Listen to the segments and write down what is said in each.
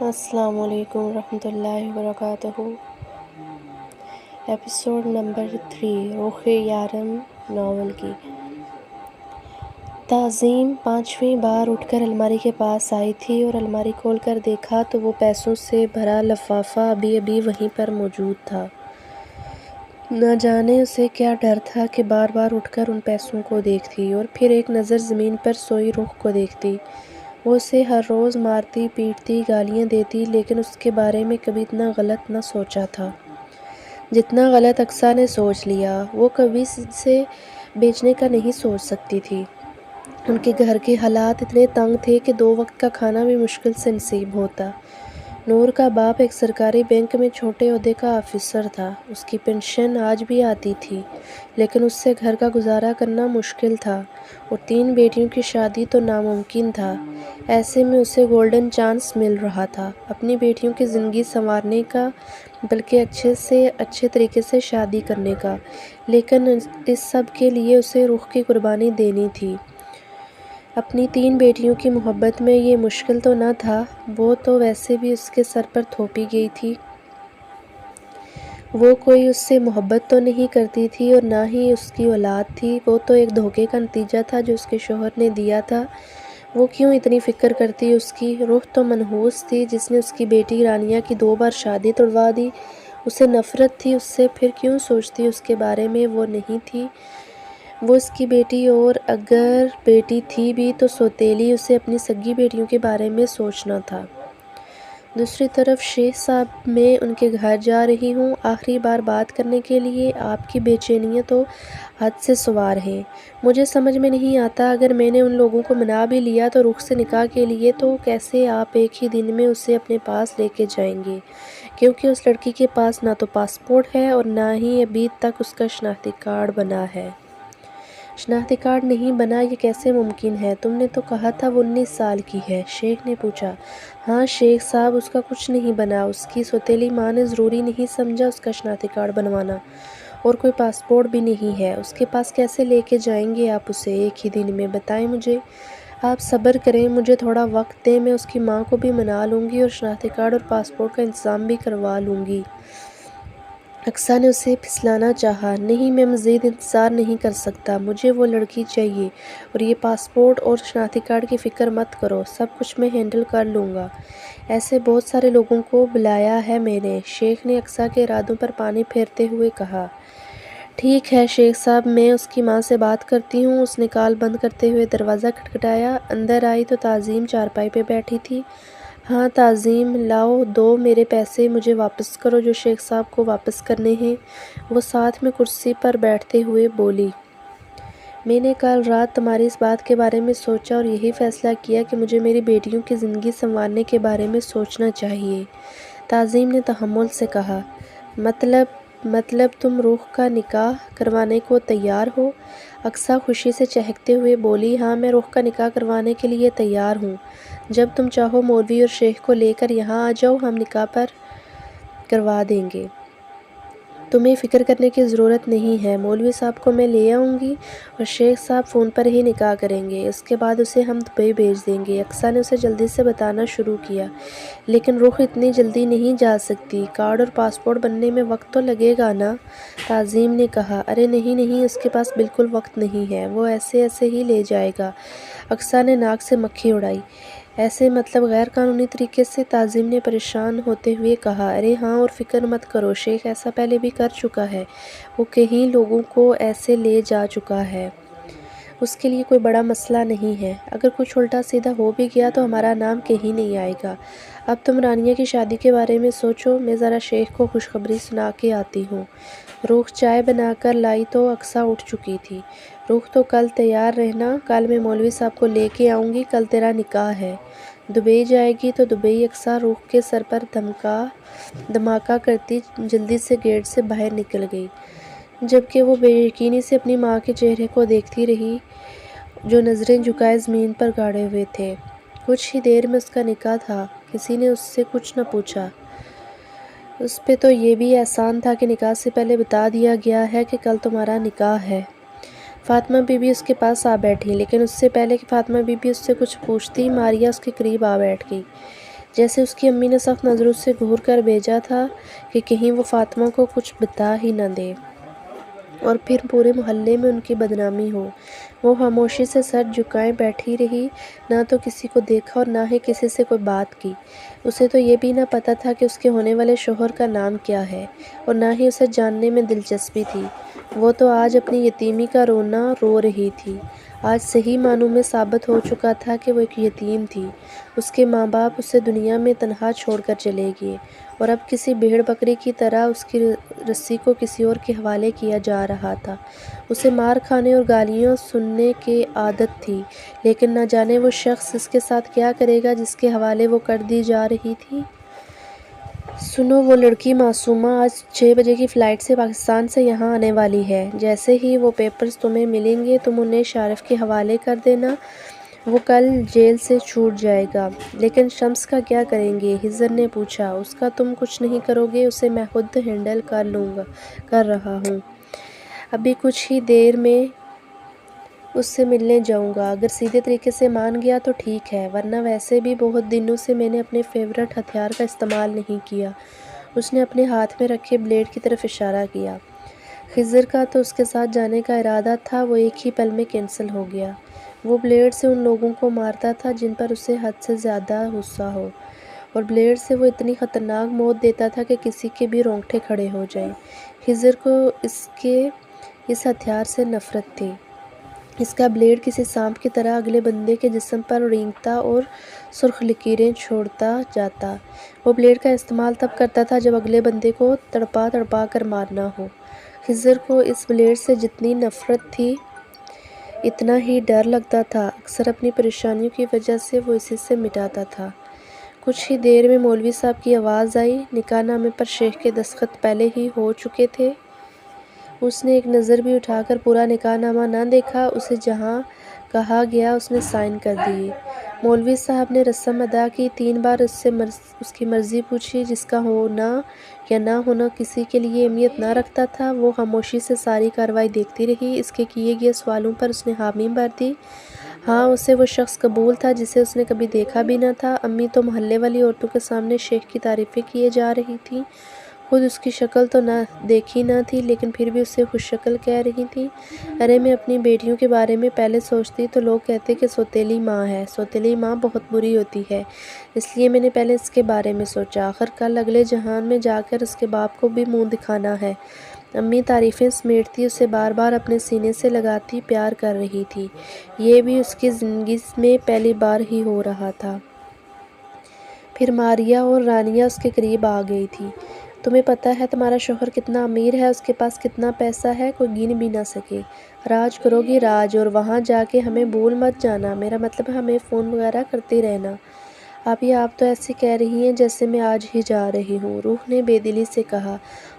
السلام علیکم ورحمۃ اللہ وبرکاتہ۔ ایپیسوڈ نمبر 3 رخ یارم ناول کی۔ تعظیم 5ویں بار اٹھ کر الماری کے پاس آئی تھی اور الماری کھول کر دیکھا تو وہ پیسوں سے بھرا لفافہ ابھی وہیں پر موجود تھا۔ نہ جانے اسے کیا ڈر تھا کہ بار بار اٹھ کر ان پیسوں کو دیکھتی اور پھر ایک نظر زمین پر سوئی رخ کو دیکھتی۔ وہ اسے ہر روز مارتی پیٹتی گالیاں دیتی، لیکن اس کے بارے میں کبھی اتنا غلط نہ سوچا تھا جتنا غلط اقصیٰ نے سوچ لیا۔ وہ کبھی اسے بیچنے کا نہیں سوچ سکتی تھی۔ ان کے گھر کے حالات اتنے تنگ تھے کہ 2 وقت کا کھانا بھی مشکل سے نصیب ہوتا۔ نور کا باپ ایک سرکاری بینک میں چھوٹے عہدے کا آفیسر تھا۔ اس کی پنشن آج بھی آتی تھی، لیکن اس سے گھر کا گزارا کرنا مشکل تھا اور 3 بیٹیوں کی شادی تو ناممکن تھا۔ ایسے میں اسے گولڈن چانس مل رہا تھا اپنی بیٹیوں کی زندگی سنوارنے کا، بلکہ اچھے طریقے سے شادی کرنے کا، لیکن اس سب کے لیے اسے رخ کی قربانی دینی تھی۔ اپنی 3 بیٹیوں کی محبت میں یہ مشکل تو نہ تھا، وہ تو ویسے بھی اس کے سر پر تھوپی گئی تھی۔ وہ کوئی اس سے محبت تو نہیں کرتی تھی اور نہ ہی اس کی اولاد تھی، وہ تو ایک دھوکے کا نتیجہ تھا جو اس کے شوہر نے دیا تھا۔ وہ کیوں اتنی فکر کرتی اس کی؟ روح تو منحوس تھی جس نے اس کی بیٹی رانیہ کی 2 بار شادی تڑوا دی۔ اسے نفرت تھی اس سے، پھر کیوں سوچتی اس کے بارے میں؟ وہ نہیں تھی وہ اس کی بیٹی، اور اگر بیٹی تھی بھی تو سوتیلی، اسے اپنی سگی بیٹیوں کے بارے میں سوچنا تھا۔ دوسری طرف شیخ صاحب میں ان کے گھر جا رہی ہوں آخری بار بات کرنے کے لیے۔ آپ کی بے چینیاں تو حد سے سوار ہیں۔ مجھے سمجھ میں نہیں آتا، اگر میں نے ان لوگوں کو منا بھی لیا تو رخ سے نکاح کے لیے، تو کیسے آپ ایک ہی دن میں اسے اپنے پاس لے کے جائیں گے؟ کیونکہ اس لڑکی کے پاس نہ تو پاسپورٹ ہے اور نہ ہی ابھی تک اس کا شناختی کارڈ بنا ہے۔ شناختی کارڈ نہیں بنا، یہ کیسے ممکن ہے؟ تم نے تو کہا تھا وہ 19 سال کی ہے، شیخ نے پوچھا۔ ہاں شیخ صاحب، اس کا کچھ نہیں بنا۔ اس کی سوتیلی ماں نے ضروری نہیں سمجھا اس کا شناختی کارڈ بنوانا، اور کوئی پاسپورٹ بھی نہیں ہے۔ اس کے پاس کیسے لے کے جائیں گے آپ اسے ایک ہی دن میں؟ بتائیں مجھے۔ آپ صبر کریں، مجھے تھوڑا وقت دیں، میں اس کی ماں کو بھی منا لوں گی اور شناختی کارڈ اور پاسپورٹ کا انتظام بھی کروا لوں گی۔ اقصیٰ نے اسے پھسلانا چاہا۔ نہیں، میں مزید انتظار نہیں کر سکتا، مجھے وہ لڑکی چاہیے، اور یہ پاسپورٹ اور شناختی کارڈ کی فکر مت کرو، سب کچھ میں ہینڈل کر لوں گا۔ ایسے بہت سارے لوگوں کو بلایا ہے میں نے، شیخ نے اقصیٰ کے ارادوں پر پانی پھیرتے ہوئے کہا۔ ٹھیک ہے شیخ صاحب، میں اس کی ماں سے بات کرتی ہوں۔ اس نے کال بند کرتے ہوئے دروازہ کھٹکھٹایا۔ اندر آئی تو تعظیم چارپائی پہ بیٹھی تھی۔ ہاں تعظیم، لاؤ، دو میرے پیسے مجھے واپس کرو جو شیخ صاحب کو واپس کرنے ہیں۔ وہ ساتھ میں کرسی پر بیٹھتے ہوئے بولی۔ میں نے کل رات تمہاری اس بات کے بارے میں سوچا اور یہی فیصلہ کیا کہ مجھے میری بیٹیوں کی زندگی سنوارنے کے بارے میں سوچنا چاہیے۔ تعظیم نے تحمل سے کہا۔ مطلب تم روح کا نکاح کروانے کو تیار ہو؟ اقصیٰ خوشی سے چہکتے ہوئے بولی۔ ہاں، میں روح کا نکاح کروانے کے لیے تیار ہوں۔ جب تم چاہو مولوی اور شیخ کو لے کر یہاں آ جاؤ، ہم نکاح پر کروا دیں گے۔ تمہیں فکر کرنے کی ضرورت نہیں ہے، مولوی صاحب کو میں لے آؤں گی اور شیخ صاحب فون پر ہی نکاح کریں گے، اس کے بعد اسے ہم دبئی بھیج دیں گے۔ اقصیٰ نے اسے جلدی سے بتانا شروع کیا۔ لیکن رخ اتنی جلدی نہیں جا سکتی، کارڈ اور پاسپورٹ بننے میں وقت تو لگے گا نا؟ تعظیم نے کہا۔ ارے نہیں، اس کے پاس بالکل وقت نہیں ہے، وہ ایسے ہی لے جائے گا۔ اقصیٰ نے ناک سے مکھی اڑائی۔ ایسے مطلب غیر قانونی طریقے سے؟ تعظیم نے پریشان ہوتے ہوئے کہا۔ ارے ہاں، اور فکر مت کرو، شیخ ایسا پہلے بھی کر چکا ہے، وہ کئی لوگوں کو ایسے لے جا چکا ہے، اس کے لیے کوئی بڑا مسئلہ نہیں ہے۔ اگر کچھ الٹا سیدھا ہو بھی گیا تو ہمارا نام کہیں نہیں آئے گا۔ اب تم رانیہ کی شادی کے بارے میں سوچو، میں ذرا شیخ کو خوشخبری سنا کے آتی ہوں۔ روح چائے بنا کر لائی تو اقصیٰ اٹھ چکی تھی۔ روح تو کل تیار رہنا، کل میں مولوی صاحب کو لے کے آؤں گی، کل تیرا نکاح ہے۔ دبئی جائے گی تو دبئی؟ اقصیٰ روح کے سر پر دھماکہ کرتی جلدی سے گیٹ سے باہر نکل گئی، جبکہ وہ بے یقینی سے اپنی ماں کے چہرے کو دیکھتی رہی جو نظریں جھکائے زمین پر گاڑے ہوئے تھے۔ کچھ ہی دیر میں اس کا نکاح تھا، کسی نے اس سے کچھ نہ پوچھا۔ اس پہ تو یہ بھی احسان تھا کہ نکاح سے پہلے بتا دیا گیا ہے کہ کل تمہارا نکاح ہے۔ فاطمہ بی بی اس کے پاس آ بیٹھی، لیکن اس سے پہلے کہ فاطمہ بی بی اس سے کچھ پوچھتی، ماریہ اس کے قریب آ بیٹھ گئی۔ جیسے اس کی امی نے سخت نظروں سے گھور کر بھیجا تھا کہ کہیں وہ فاطمہ کو کچھ بتا ہی نہ دے اور پھر پورے محلے میں ان کی بدنامی ہو۔ وہ خاموشی سے سر جھکائے بیٹھی رہی، نہ تو کسی کو دیکھا اور نہ ہی کسی سے کوئی بات کی۔ اسے تو یہ بھی نہ پتہ تھا کہ اس کے ہونے والے شوہر کا نام کیا ہے، اور نہ ہی اسے جاننے میں دلچسپی تھی۔ وہ تو آج اپنی یتیمی کا رونا رو رہی تھی۔ آج صحیح معنوں میں ثابت ہو چکا تھا کہ وہ ایک یتیم تھی۔ اس کے ماں باپ اسے دنیا میں تنہا چھوڑ کر چلے گئے، اور اب کسی بھیڑ بکری کی طرح اس کی رسی کو کسی اور کے حوالے کیا جا رہا تھا۔ اسے مار کھانے اور گالیاں سننے کی عادت تھی، لیکن نہ جانے وہ شخص اس کے ساتھ کیا کرے گا جس کے حوالے وہ کر دی جا رہی تھی۔ سنو، وہ لڑکی معصومہ آج 6 بجے کی فلائٹ سے پاکستان سے یہاں آنے والی ہے۔ جیسے ہی وہ پیپرز تمہیں ملیں گے تم انہیں شارف کے حوالے کر دینا، وہ کل جیل سے چھوٹ جائے گا۔ لیکن شمس کا کیا کریں گے؟ خضر نے پوچھا۔ اس کا تم کچھ نہیں کرو گے، اسے میں خود ہینڈل کر رہا ہوں۔ ابھی کچھ ہی دیر میں اس سے ملنے جاؤں گا۔ اگر سیدھے طریقے سے مان گیا تو ٹھیک ہے، ورنہ ویسے بھی بہت دنوں سے میں نے اپنے فیورٹ ہتھیار کا استعمال نہیں کیا۔ اس نے اپنے ہاتھ میں رکھے بلیڈ کی طرف اشارہ کیا۔ خضر کا تو اس کے ساتھ جانے کا ارادہ تھا، وہ ایک ہی پل میں کینسل ہو گیا۔ وہ بلیڈ سے ان لوگوں کو مارتا تھا جن پر اسے حد سے زیادہ غصہ ہو، اور بلیڈ سے وہ اتنی خطرناک موت دیتا تھا کہ کسی کے بھی رونگٹے کھڑے ہو جائیں۔ خضر کو اس ہتھیار سے نفرت تھی۔ اس کا بلیڈ کسی سانپ کی طرح اگلے بندے کے جسم پر رینگتا اور سرخ لکیریں چھوڑتا جاتا۔ وہ بلیڈ کا استعمال تب کرتا تھا جب اگلے بندے کو تڑپا تڑپا کر مارنا ہو۔ خضر کو اس بلیڈ سے جتنی نفرت تھی اتنا ہی ڈر لگتا تھا۔ اکثر اپنی پریشانیوں کی وجہ سے وہ اسی سے مٹاتا تھا۔ کچھ ہی دیر میں مولوی صاحب کی آواز آئی۔ نکاح نامے پر شیخ کے دستخط پہلے ہی ہو چکے تھے۔ اس نے ایک نظر بھی اٹھا کر پورا نکاح نامہ نہ دیکھا، اسے جہاں کہا گیا اس نے سائن کر دیے۔ مولوی صاحب نے رسم ادا کی، 3 بار اس سے اس کی مرضی پوچھی، جس کا ہونا یا نہ ہونا کسی کے لیے اہمیت نہ رکھتا تھا۔ وہ خاموشی سے ساری کارروائی دیکھتی رہی۔ اس کے کیے گئے سوالوں پر اس نے حامی بھر دی۔ ہاں، اسے وہ شخص قبول تھا جسے اس نے کبھی دیکھا بھی نہ تھا۔ امی تو محلے والی عورتوں کے سامنے شیخ کی تعریفیں کیے جا رہی تھیں۔ خود اس کی شکل تو دیکھی نہ تھی، لیکن پھر بھی اسے خوش شکل کہہ رہی تھیں۔ ارے میں اپنی بیٹیوں کے بارے میں پہلے سوچتی تو لوگ کہتے کہ سوتیلی ماں ہے، سوتیلی ماں بہت بری ہوتی ہے، اس لیے میں نے پہلے اس کے بارے میں سوچا۔ آخر کل اگلے جہان میں جا کر اس کے باپ کو بھی منہ دکھانا ہے۔ امی تعریفیں سمیٹتی اسے بار بار اپنے سینے سے لگاتی پیار کر رہی تھی۔ یہ بھی اس کی زندگی میں پہلی بار ہی ہو رہا تھا۔ پھر ماریا اور رانیہ اس کے قریب آ گئی تھی۔ تمہیں پتہ ہے تمہارا شوہر کتنا امیر ہے، اس کے پاس کتنا پیسہ ہے، کوئی گن بھی نہ سکے۔ راج کرو گی راج، اور وہاں جا کے ہمیں بھول مت جانا، میرا مطلب ہمیں فون وغیرہ کرتے رہنا۔ ابھی آپ تو ایسے کہہ رہی ہیں جیسے میں آج ہی جا رہی ہوں، روح نے بے دلی سے کہا۔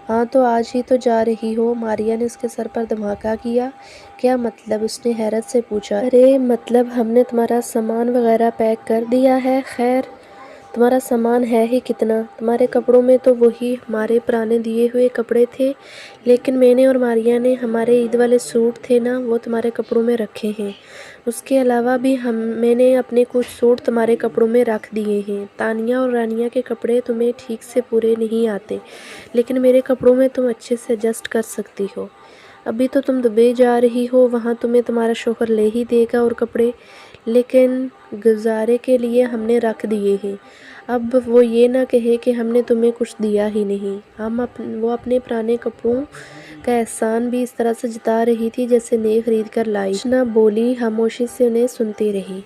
ہاں تو آج ہی تو جا رہی ہو، ماریا نے اس کے سر پر دھماکہ کیا۔ کیا مطلب؟ اس نے حیرت سے پوچھا۔ ارے مطلب ہم نے تمہارا سامان وغیرہ پیک کر دیا ہے۔ خیر تمہارا سامان ہے ہی کتنا، تمہارے کپڑوں میں تو وہی ہمارے پرانے دیے ہوئے کپڑے تھے، لیکن میں نے اور ماریا نے ہمارے عید والے سوٹ تھے نا، وہ تمہارے کپڑوں میں رکھے ہیں۔ اس کے علاوہ بھی میں نے اپنے کچھ سوٹ تمہارے کپڑوں میں رکھ دیے ہیں۔ تانیہ اور رانیہ کے کپڑے تمہیں ٹھیک سے پورے نہیں آتے، لیکن میرے کپڑوں میں تم اچھے سے ایڈجسٹ کر سکتی ہو۔ ابھی تو تم دبئی جا رہی ہو، وہاں تمہیں تمہارا شوہر لے ہی دے گا اور کپڑے، لیکن گزارے کے لیے ہم نے رکھ دیے ہیں۔ اب وہ یہ نہ کہے کہ ہم نے تمہیں کچھ دیا ہی نہیں۔ وہ اپنے پرانے کپڑوں کا احسان بھی اس طرح سے جتا رہی تھی جیسے نئے خرید کر لائی۔ کچھ نہ بولی، خاموشی سے انہیں سنتی رہی۔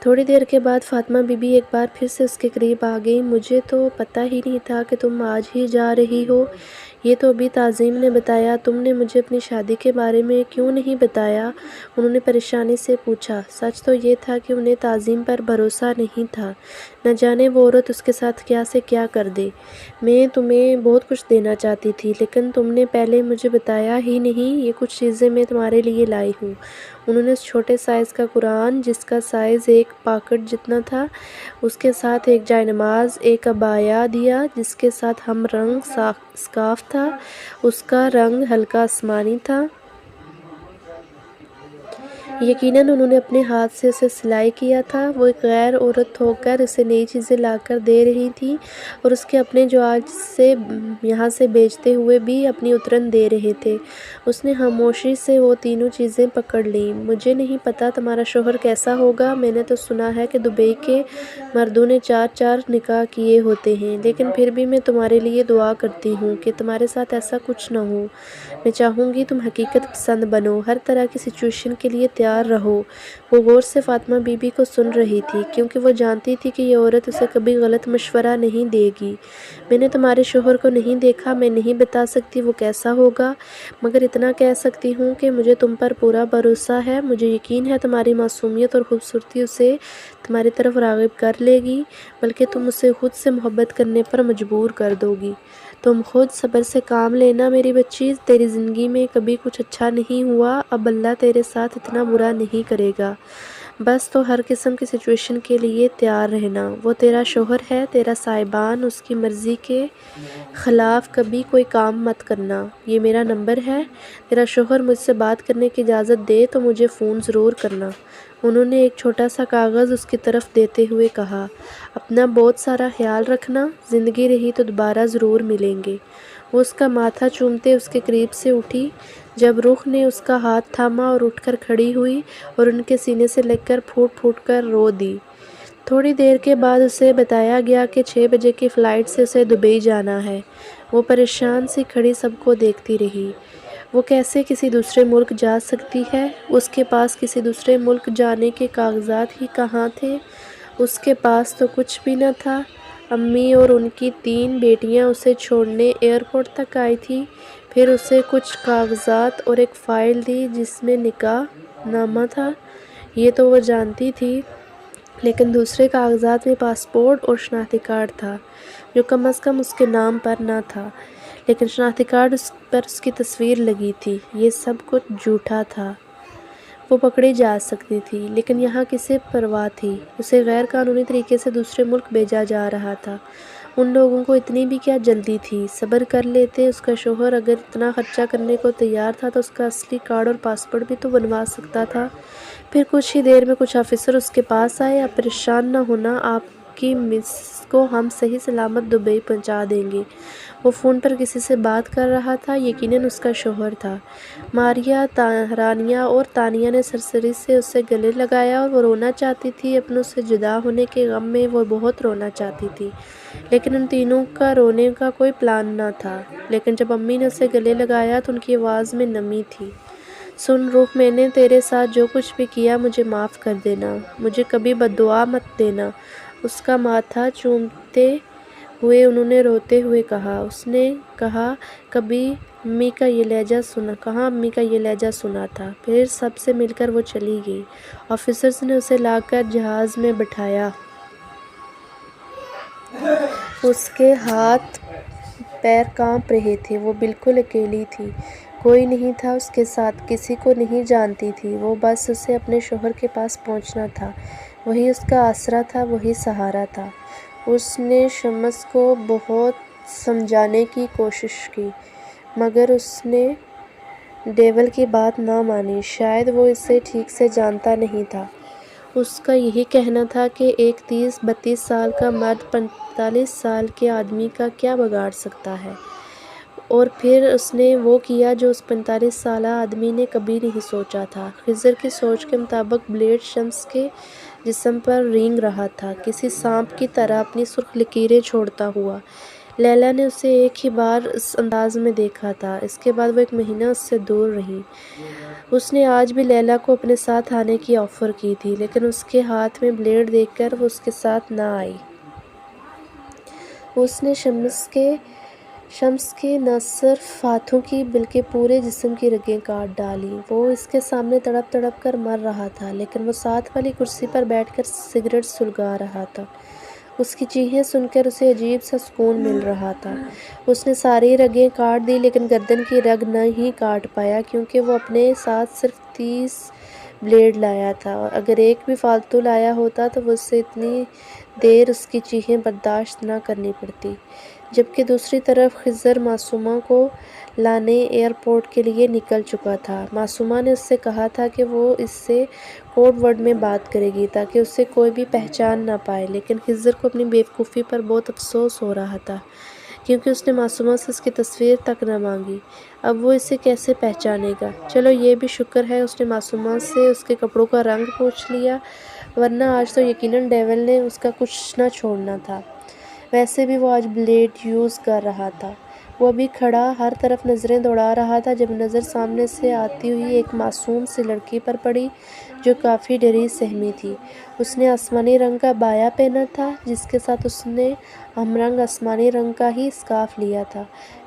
تھوڑی دیر کے بعد فاطمہ بی بی ایک بار پھر سے اس کے قریب آ گئی۔ مجھے تو پتہ ہی نہیں تھا کہ تم آج ہی جا رہی ہو، یہ تو ابھی تعظیم نے بتایا۔ تم نے مجھے اپنی شادی کے بارے میں کیوں نہیں بتایا؟ انہوں نے پریشانی سے پوچھا۔ سچ تو یہ تھا کہ انہیں تعظیم پر بھروسہ نہیں تھا، نہ جانے وہ عورت اس کے ساتھ کیا سے کیا کر دے۔ میں تمہیں بہت کچھ دینا چاہتی تھی، لیکن تم نے پہلے مجھے بتایا ہی نہیں۔ یہ کچھ چیزیں میں تمہارے لیے لائی ہوں۔ انہوں نے اس چھوٹے سائز کا قرآن، جس کا سائز ایک پاکٹ جتنا تھا، اس کے ساتھ ایک جائے نماز، ایک عبایا دیا جس کے ساتھ ہم رنگ سکارف تھا، اس کا رنگ ہلکا آسمانی تھا۔ یقیناً انہوں نے اپنے ہاتھ سے اسے سلائی کیا تھا۔ وہ ایک غیر عورت ہو کر اسے نئی چیزیں لا کر دے رہی تھیں اور اس کے اپنے جو آج سے یہاں سے بیچتے ہوئے بھی اپنی اترن دے رہے تھے۔ اس نے خاموشی سے وہ تینوں چیزیں پکڑ لیں۔ مجھے نہیں پتا تمہارا شوہر کیسا ہوگا، میں نے تو سنا ہے کہ دبئی کے مردوں نے 4 نکاح کیے ہوتے ہیں، لیکن پھر بھی میں تمہارے لیے دعا کرتی ہوں کہ تمہارے ساتھ ایسا کچھ نہ ہو۔ میں چاہوں گی تم حقیقت پسند بنو، ہر طرح کی سچویشن کے لیے تیار رہو۔ وہ غور سے فاطمہ بی بی کو سن رہی تھی، کیونکہ وہ جانتی تھی کہ یہ عورت اسے کبھی غلط مشورہ نہیں دے گی۔ میں نے تمہارے شوہر کو نہیں دیکھا، میں نہیں بتا سکتی وہ کیسا ہوگا، مگر اتنا کہہ سکتی ہوں کہ مجھے تم پر پورا بھروسہ ہے۔ مجھے یقین ہے تمہاری معصومیت اور خوبصورتی اسے تمہاری طرف راغب کر لے گی، بلکہ تم اسے خود سے محبت کرنے پر مجبور کر دو گی۔ تم خود صبر سے کام لینا میری بچی، تیری زندگی میں کبھی کچھ اچھا نہیں ہوا، اب اللہ تیرے ساتھ اتنا برا نہیں کرے گا۔ بس تو ہر قسم کی سچویشن کے لیے تیار رہنا۔ وہ تیرا شوہر ہے، تیرا سائبان، اس کی مرضی کے خلاف کبھی کوئی کام مت کرنا۔ یہ میرا نمبر ہے، تیرا شوہر مجھ سے بات کرنے کی اجازت دے تو مجھے فون ضرور کرنا۔ انہوں نے ایک چھوٹا سا کاغذ اس کی طرف دیتے ہوئے کہا، اپنا بہت سارا خیال رکھنا، زندگی رہی تو دوبارہ ضرور ملیں گے۔ وہ اس کا ماتھا چومتے اس کے قریب سے اٹھی، جب رخ نے اس کا ہاتھ تھاما اور اٹھ کر کھڑی ہوئی اور ان کے سینے سے لگ کر پھوٹ پھوٹ کر رو دی۔ تھوڑی دیر کے بعد اسے بتایا گیا کہ 6 بجے کی فلائٹ سے اسے دبئی جانا ہے۔ وہ پریشان سی کھڑی سب کو دیکھتی رہی۔ وہ کیسے کسی دوسرے ملک جا سکتی ہے؟ اس کے پاس کسی دوسرے ملک جانے کے کاغذات ہی کہاں تھے؟ اس کے پاس تو کچھ بھی نہ تھا۔ امی اور ان کی 3 بیٹیاں اسے چھوڑنے ایئرپورٹ تک آئی تھیں، پھر اسے کچھ کاغذات اور ایک فائل دی جس میں نکاح نامہ تھا۔ یہ تو وہ جانتی تھی، لیکن دوسرے کاغذات میں پاسپورٹ اور شناختی کارڈ تھا، جو کم از کم اس کے نام پر نہ تھا، لیکن شناختی کارڈ پر اس کی تصویر لگی تھی۔ یہ سب کچھ جھوٹا تھا۔ وہ پکڑی جا سکتی تھی، لیکن یہاں کسے پرواہ تھی؟ اسے غیر قانونی طریقے سے دوسرے ملک بھیجا جا رہا تھا۔ ان لوگوں کو اتنی بھی کیا جلدی تھی؟ صبر کر لیتے۔ اس کا شوہر اگر اتنا خرچہ کرنے کو تیار تھا تو اس کا اصلی کارڈ اور پاسپورٹ بھی تو بنوا سکتا تھا۔ پھر کچھ ہی دیر میں کچھ آفیسر اس کے پاس آئے۔ آپ پریشان نہ ہونا، آپ کی مس کو ہم صحیح سلامت دبئی پہنچا دیں گے۔ وہ فون پر کسی سے بات کر رہا تھا، یقیناً اس کا شوہر تھا۔ ماریا، رانیہ اور تانیہ نے سرسری سے اسے گلے لگایا اور وہ رونا چاہتی تھی۔ اپنوں سے جدا ہونے کے غم میں وہ بہت رونا چاہتی تھی، لیکن ان تینوں کا رونے کا کوئی پلان نہ تھا۔ لیکن جب امی نے اسے گلے لگایا تو ان کی آواز میں نمی تھی۔ سن رخ، میں نے تیرے ساتھ جو کچھ بھی کیا مجھے معاف کر دینا، مجھے کبھی بددعا مت دینا۔ اس کا ماتھا چومتے ہوئے انہوں نے روتے ہوئے کہا۔ اس نے کہا کبھی امی کا یہ لہجہ سنا تھا۔ پھر سب سے مل کر وہ چلی گئی۔ آفیسرز نے اسے لا کر جہاز میں بٹھایا۔ اس کے ہاتھ پیر کانپ رہے تھے۔ وہ بالکل اکیلی تھی، کوئی نہیں تھا اس کے ساتھ، کسی کو نہیں جانتی تھی۔ وہ بس اسے اپنے شوہر کے پاس پہنچنا تھا، وہی اس کا آسرا تھا، وہی سہارا تھا۔ اس نے شمس کو بہت سمجھانے کی کوشش کی، مگر اس نے ڈیول کی بات نہ مانی۔ شاید وہ اسے ٹھیک سے جانتا نہیں تھا۔ اس کا یہی کہنا تھا کہ ایک 30-32 سال کا مرد 45 سال کے آدمی کا کیا بگاڑ سکتا ہے، اور پھر اس نے وہ کیا جو اس 45 سالہ آدمی نے کبھی نہیں سوچا تھا۔ خضر کی سوچ کے مطابق بلیڈ شمس کے جسم پر رینگ رہا تھا، کسی سانپ کی طرح اپنی سرخ لکیریں چھوڑتا ہوا۔ لیلا نے اسے ایک ہی بار اس انداز میں دیکھا تھا، اس کے بعد وہ 1 مہینہ اس سے دور رہی۔ اس نے آج بھی لیلا کو اپنے ساتھ آنے کی آفر کی تھی، لیکن اس کے ہاتھ میں بلیڈ دیکھ کر وہ اس کے ساتھ نہ آئی۔ اس نے شمس کے نہ صرف ہاتھوں کی بلکہ پورے جسم کی رگیں کاٹ ڈالیں۔ وہ اس کے سامنے تڑپ تڑپ کر مر رہا تھا، لیکن وہ ساتھ والی کرسی پر بیٹھ کر سگریٹ سلگا رہا تھا۔ اس کی چیخیں سن کر اسے عجیب سا سکون مل رہا تھا۔ اس نے ساری رگیں کاٹ دی، لیکن گردن کی رگ نہیں کاٹ پایا، کیونکہ وہ اپنے ساتھ صرف 30 بلیڈ لایا تھا، اور اگر ایک بھی فالتو لایا ہوتا تو اسے اتنی دیر اس کی چیخیں برداشت نہ کرنی پڑتی۔ جبکہ دوسری طرف خضر معصومہ کو لانے ایئرپورٹ کے لیے نکل چکا تھا۔ معصومہ نے اس سے کہا تھا کہ وہ اس سے کوڈ ورڈ میں بات کرے گی تاکہ اسے کوئی بھی پہچان نہ پائے، لیکن خضر کو اپنی بے وقوفی پر بہت افسوس ہو رہا تھا کیونکہ اس نے معصومہ سے اس کی تصویر تک نہ مانگی۔ اب وہ اسے کیسے پہچانے گا؟ چلو یہ بھی شکر ہے اس نے معصومہ سے اس کے کپڑوں کا رنگ پوچھ لیا، ورنہ آج تو یقیناً ڈیول نے اس کا کچھ نہ چھوڑنا تھا۔ ویسے بھی وہ آج بلیڈ یوز کر رہا تھا۔ وہ ابھی کھڑا ہر طرف نظریں دوڑا رہا تھا جب نظر سامنے سے آتی ہوئی ایک معصوم سی لڑکی پر پڑی جو کافی ڈری سہمی تھی۔ اس نے آسمانی رنگ کا عبایا پہنا تھا جس کے ساتھ اس نے ہم رنگ آسمانی رنگ کا ہی اسکارف لیا تھا۔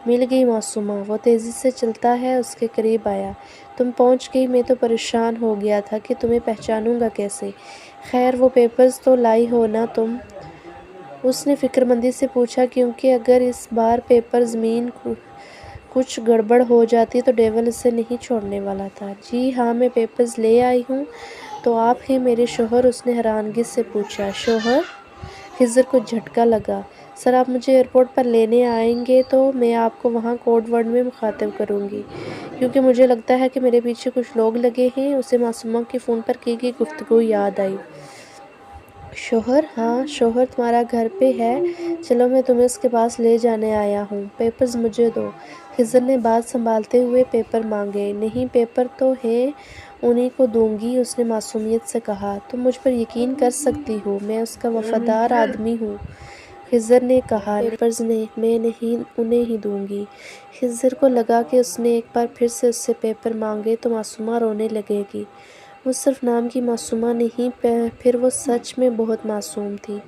مل گئی معصومہ، وہ تیزی سے چلتا ہے اس کے قریب آیا۔ تم پہنچ گئی، میں تو پریشان ہو گیا تھا کہ تمہیں پہچانوں گا کیسے۔ خیر وہ پیپرز تو لائی ہو نا تم؟ اس نے فکر مندی سے پوچھا کیونکہ اگر اس بار پیپرز مین کچھ گڑبڑ ہو جاتی تو ڈیول اسے نہیں چھوڑنے والا تھا۔ جی ہاں میں پیپرز لے آئی ہوں۔ تو آپ ہیں میرے شوہر؟ اس نے حیرانگی سے پوچھا۔ شوہر؟ خضر کو جھٹکا لگا۔ سر آپ مجھے ایئرپورٹ پر لینے آئیں گے تو میں آپ کو وہاں کوڈ ورڈ میں مخاطب کروں گی کیونکہ مجھے لگتا ہے کہ میرے پیچھے کچھ لوگ لگے ہیں۔ اسے معصومہ کی فون پر کی گئی گفتگو یاد آئی۔ شوہر؟ ہاں شوہر تمہارا گھر پہ ہے، چلو میں تمہیں اس کے پاس لے جانے آیا ہوں۔ پیپرز مجھے دو۔ خضر نے بات سنبھالتے ہوئے پیپر مانگے۔ نہیں پیپر تو ہیں، انہی کو دوں گی، اس نے معصومیت سے کہا۔ تم مجھ پر یقین کر سکتی ہو، میں اس کا وفادار آدمی ہوں، خضر نے کہا۔ پیپرز میں نہیں انہیں ہی دوں گی۔ خضر کو لگا کہ اس نے ایک بار پھر سے اس سے پیپر مانگے تو معصومہ رونے لگے گی۔ وہ صرف نام کی معصومہ نہیں، پھر وہ سچ میں بہت معصوم تھی۔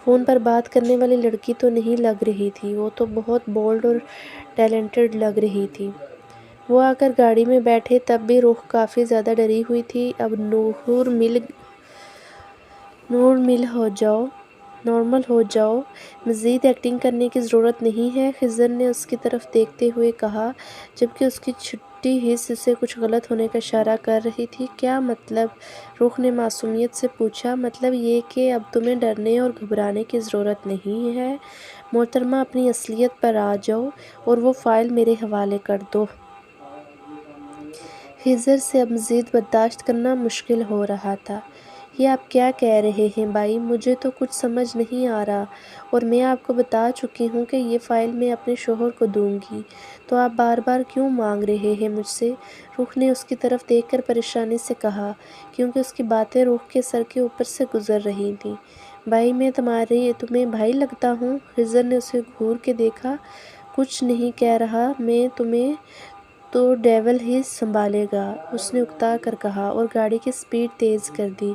فون پر بات کرنے والی لڑکی تو نہیں لگ رہی تھی، وہ تو بہت بولڈ اور ٹیلنٹڈ لگ رہی تھی۔ وہ آ کر گاڑی میں بیٹھے تب بھی روح کافی زیادہ ڈری ہوئی تھی۔ اب نارمل ہو جاؤ، مزید ایکٹنگ کرنے کی ضرورت نہیں ہے، خضر نے اس کی طرف دیکھتے ہوئے کہا جبکہ اس کی چھٹی حس اسے کچھ غلط ہونے کا اشارہ کر رہی تھی۔ کیا مطلب؟ روح نے معصومیت سے پوچھا۔ مطلب یہ کہ اب تمہیں ڈرنے اور گھبرانے کی ضرورت نہیں ہے، محترمہ اپنی اصلیت پر آ جاؤ اور وہ فائل میرے حوالے کر دو۔ خضر سے اب مزید برداشت کرنا مشکل ہو رہا تھا۔ یہ آپ کیا کہہ رہے ہیں بھائی؟ مجھے تو کچھ سمجھ نہیں آ رہا، اور میں آپ کو بتا چکی ہوں کہ یہ فائل میں اپنے شوہر کو دوں گی، تو آپ بار بار کیوں مانگ رہے ہیں مجھ سے؟ روح نے اس کی طرف دیکھ کر پریشانی سے کہا کیونکہ اس کی باتیں روح کے سر کے اوپر سے گزر رہی تھیں۔ بھائی میں تمہیں بھائی لگتا ہوں؟ خضر نے اسے گھور کے دیکھا۔ کچھ نہیں کہہ رہا میں تمہیں، تو ڈیول ہی سنبھالے گا، اس نے اکتا کر کہا اور گاڑی کی سپیڈ تیز کر دی،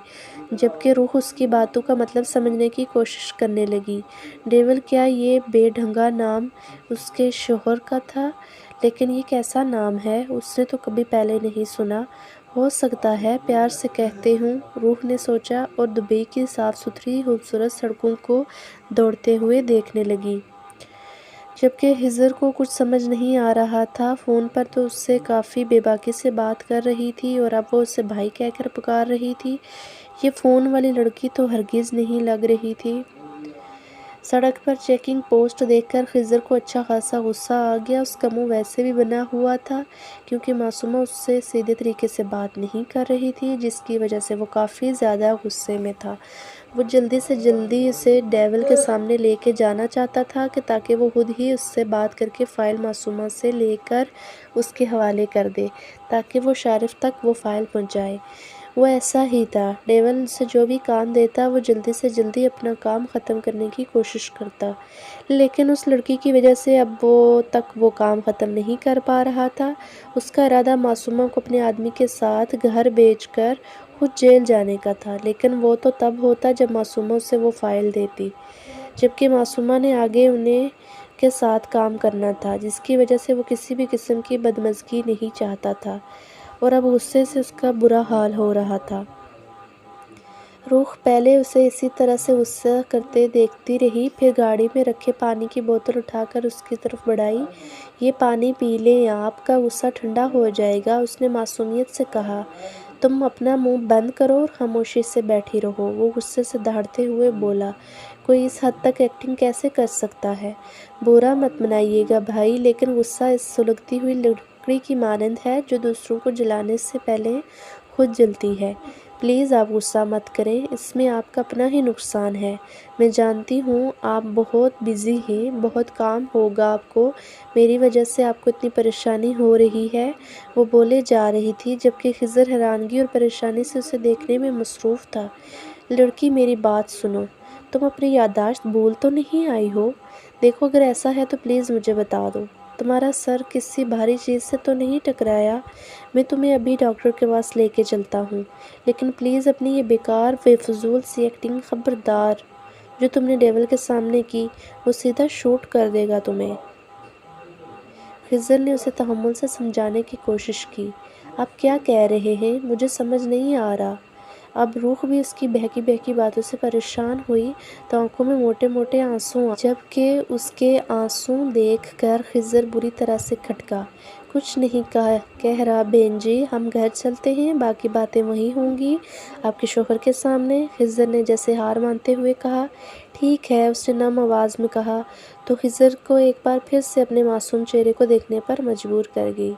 جبکہ روح اس کی باتوں کا مطلب سمجھنے کی کوشش کرنے لگی۔ ڈیول؟ کیا یہ بے ڈھنگا نام اس کے شوہر کا تھا؟ لیکن یہ کیسا نام ہے؟ اس نے تو کبھی پہلے نہیں سنا۔ ہو سکتا ہے پیار سے کہتے ہوں، روح نے سوچا اور دبئی کی صاف ستھری خوبصورت سڑکوں کو دوڑتے ہوئے دیکھنے لگی۔ جبکہ خضر کو کچھ سمجھ نہیں آ رہا تھا۔ فون پر تو اس سے کافی بے باکی سے بات کر رہی تھی اور اب وہ اسے بھائی کہہ کر پکار رہی تھی۔ یہ فون والی لڑکی تو ہرگز نہیں لگ رہی تھی۔ سڑک پر چیکنگ پوسٹ دیکھ کر خضر کو اچھا خاصا غصہ آ گیا۔ اس کا منہ ویسے بھی بنا ہوا تھا کیونکہ معصومہ اس سے سیدھے طریقے سے بات نہیں کر رہی تھی، جس کی وجہ سے وہ کافی زیادہ غصے میں تھا۔ وہ جلدی سے جلدی اسے ڈیول کے سامنے لے کے جانا چاہتا تھا کہ تاکہ وہ خود ہی اس سے بات کر کے فائل معصومہ سے لے کر اس کے حوالے کر دے تاکہ وہ شارف تک وہ فائل پہنچائے۔ وہ ایسا ہی تھا، ڈیول اسے جو بھی کام دیتا وہ جلدی سے جلدی اپنا کام ختم کرنے کی کوشش کرتا، لیکن اس لڑکی کی وجہ سے اب تک وہ کام ختم نہیں کر پا رہا تھا۔ اس کا ارادہ معصومہ کو اپنے آدمی کے ساتھ گھر بھیج کر خود جیل جانے کا تھا، لیکن وہ تو تب ہوتا جب معصومہ اسے وہ فائل دیتی، جبکہ معصومہ نے آگے انہیں کے ساتھ کام کرنا تھا، جس کی وجہ سے وہ کسی بھی قسم کی بدمزگی نہیں چاہتا تھا، اور اب غصے سے اس کا برا حال ہو رہا تھا۔ روح پہلے اسے اسی طرح سے غصہ کرتے دیکھتی رہی، پھر گاڑی میں رکھے پانی کی بوتل اٹھا کر اس کی طرف بڑھائی۔ یہ پانی پی لیں، آپ کا غصہ ٹھنڈا ہو جائے گا، اس نے معصومیت سے کہا۔ تم اپنا منہ بند کرو اور خاموشی سے بیٹھی رہو۔ وہ غصے سے دہڑتے ہوئے بولا، کوئی اس حد تک ایکٹنگ کیسے کر سکتا ہے؟ برا مت منائیے گا بھائی، لیکن غصہ اس سلگتی ہوئی لکڑی کی مانند ہے جو دوسروں کو جلانے سے پہلے خود جلتی ہے۔ پلیز آپ غصہ مت کریں، اس میں آپ کا اپنا ہی نقصان ہے۔ میں جانتی ہوں آپ بہت بزی ہیں، بہت کام ہوگا آپ کو، میری وجہ سے آپ کو اتنی پریشانی ہو رہی ہے۔ وہ بولے جا رہی تھی جبکہ خضر حیرانگی اور پریشانی سے اسے دیکھنے میں مصروف تھا۔ لڑکی میری بات سنو، تم اپنی یادداشت بھول تو نہیں آئی ہو؟ دیکھو اگر ایسا ہے تو پلیز مجھے بتا دو، تمہارا سر کسی بھاری چیز سے تو نہیں ٹکرایا؟ میں تمہیں ابھی ڈاکٹر کے پاس لے کے چلتا ہوں، لیکن پلیز اپنی یہ بیکار بے فضول سی ایکٹنگ خبردار، جو تم نے ڈیول کے سامنے کی وہ سیدھا شوٹ کر دے گا تمہیں۔ خضر نے اسے تحمل سے سمجھانے کی کوشش کی۔ آپ کیا کہہ رہے ہیں؟ مجھے سمجھ نہیں آ رہا۔ اب روح بھی اس کی بہکی بہکی باتوں سے پریشان ہوئی تو آنکھوں میں موٹے موٹے آنسو آئے، جبکہ اس کے آنسو دیکھ کر خضر بری طرح سے کھٹکا۔ کچھ نہیں کہہ رہا بہن جی، ہم گھر چلتے ہیں، باقی باتیں وہیں ہوں گی آپ کے شوہر کے سامنے، خضر نے جیسے ہار مانتے ہوئے کہا۔ ٹھیک ہے، اس نے نم آواز میں کہا تو خضر کو ایک بار پھر سے اپنے معصوم چہرے کو دیکھنے پر مجبور کر گئی۔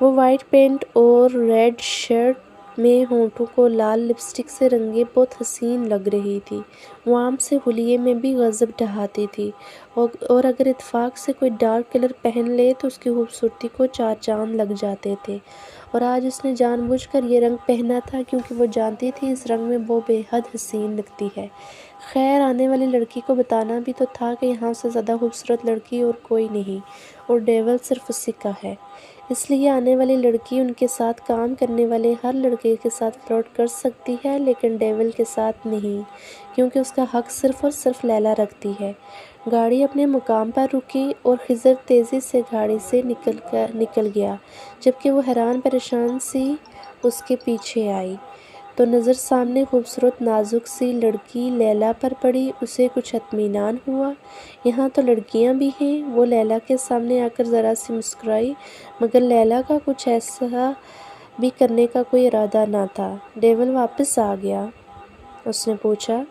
وہ وائٹ پینٹ اور ریڈ شرٹ میں ہونٹوں کو لال لپسٹک سے رنگے بہت حسین لگ رہی تھی۔ وہ عام سے حلیے میں بھی غضب ڈھاتی تھی، اور اگر اتفاق سے کوئی ڈارک کلر پہن لے تو اس کی خوبصورتی کو چار چاند لگ جاتے تھے، اور آج اس نے جان بوجھ کر یہ رنگ پہنا تھا کیونکہ وہ جانتی تھی اس رنگ میں وہ بے حد حسین لگتی ہے۔ خیر، آنے والی لڑکی کو بتانا بھی تو تھا کہ یہاں سے زیادہ خوبصورت لڑکی اور کوئی نہیں، اور ڈیول صرف اسی کا ہے۔ اس لیے آنے والی لڑکی ان کے ساتھ کام کرنے والے ہر لڑکے کے ساتھ فلرٹ کر سکتی ہے، لیکن ڈیول کے ساتھ نہیں، کیونکہ اس کا حق صرف اور صرف لیلا رکھتی ہے۔ گاڑی اپنے مقام پر رکی اور خضر تیزی سے گاڑی سے نکل گیا، جبکہ وہ حیران پریشان سی اس کے پیچھے آئی تو نظر سامنے خوبصورت نازک سی لڑکی لیلا پر پڑی۔ اسے کچھ اطمینان ہوا، یہاں تو لڑکیاں بھی ہیں۔ وہ لیلا کے سامنے آ کر ذرا سی مسکرائی، مگر لیلا کا کچھ ایسا بھی کرنے کا کوئی ارادہ نہ تھا۔ ڈیول واپس آ گیا؟ اس نے پوچھا۔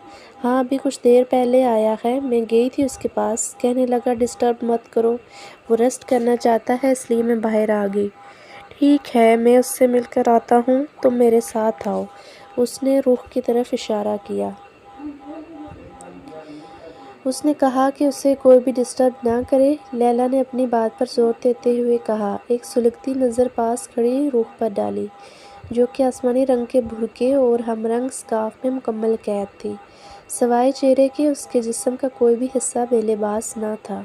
ہاں، ابھی کچھ دیر پہلے آیا ہے، میں گئی تھی اس کے پاس، کہنے لگا ڈسٹرب مت کرو، وہ ریسٹ کرنا چاہتا ہے اس لیے میں باہر آ گئی۔ ٹھیک ہے، میں اس سے مل کر آتا ہوں، تم میرے ساتھ آؤ، اس نے روح کی طرف اشارہ کیا۔ اس نے کہا کہ اسے کوئی بھی ڈسٹرب نہ کرے۔ لیلا نے اپنی بات پر زور دیتے ہوئے کہا، ایک سلگتی نظر پاس کھڑی روح پر ڈالی، جو کہ آسمانی رنگ کے برقعے اور ہم رنگ سکارف میں مکمل قید تھی۔ سوائے چہرے کے اس کے جسم کا کوئی بھی حصہ بے لباس نہ تھا۔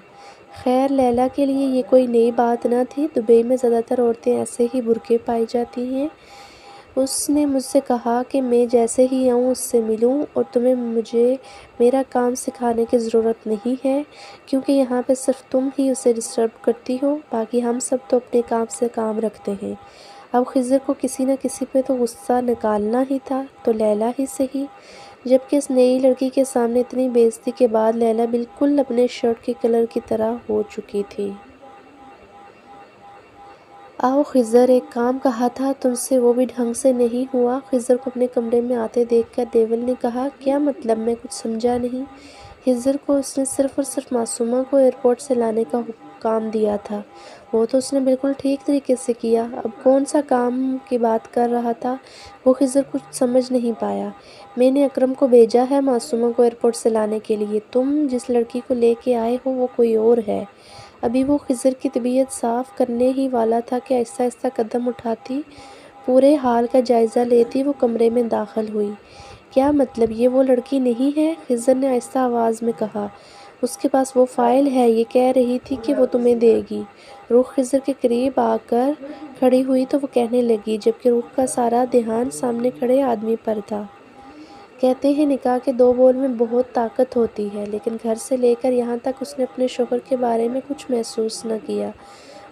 خیر، لیلا کے لیے یہ کوئی نئی بات نہ تھی، دبئی میں زیادہ تر عورتیں ایسے ہی برقعے پائی جاتی ہیں۔ اس نے مجھ سے کہا کہ میں جیسے ہی آؤں اس سے ملوں، اور تمہیں مجھے میرا کام سکھانے کی ضرورت نہیں ہے، کیونکہ یہاں پہ صرف تم ہی اسے ڈسٹرب کرتی ہو، باقی ہم سب تو اپنے کام سے کام رکھتے ہیں۔ اب خضر کو کسی نہ کسی پہ تو غصہ نکالنا ہی تھا، تو لیلا ہی صحیح، جبکہ اس نئی لڑکی کے سامنے اتنی بے عزتی کے بعد لیلا بالکل اپنے شرٹ کے کلر کی طرح ہو چکی تھی۔ آؤ خضر، ایک کام کہا تھا تم سے، وہ بھی ڈھنگ سے نہیں ہوا؟ خضر کو اپنے کمرے میں آتے دیکھ کر ڈیول نے کہا۔ کیا مطلب؟ میں کچھ سمجھا نہیں۔ خضر کو اس نے صرف اور صرف معصومہ کو ایئرپورٹ سے لانے کا کام دیا تھا، وہ تو اس نے بالکل ٹھیک طریقے سے کیا، اب کون سا کام کی بات کر رہا تھا؟ وہ خضر کچھ سمجھ نہیں پایا۔ میں نے اکرم کو بھیجا ہے معصومہ کو ایئرپورٹ سے لانے کے لیے، تم جس لڑکی کو لے کے آئے ہو وہ کوئی اور ہے۔ ابھی وہ خضر کی طبیعت صاف کرنے ہی والا تھا کہ آہستہ آہستہ قدم اٹھاتی پورے حال کا جائزہ لیتی وہ کمرے میں داخل ہوئی۔ کیا مطلب یہ وہ لڑکی نہیں ہے؟ خضر نے آہستہ آواز میں کہا۔ اس کے پاس وہ فائل ہے، یہ کہہ رہی تھی کہ وہ تمہیں دے گی۔ روح خضر کے قریب آ کر کھڑی ہوئی تو وہ کہنے لگی، جبکہ روح کا سارا دھیان سامنے کھڑے آدمی پر تھا۔ کہتے ہیں نکاح کے دو بول میں بہت طاقت ہوتی ہے، لیکن گھر سے لے کر یہاں تک اس نے اپنے شوہر کے بارے میں کچھ محسوس نہ کیا۔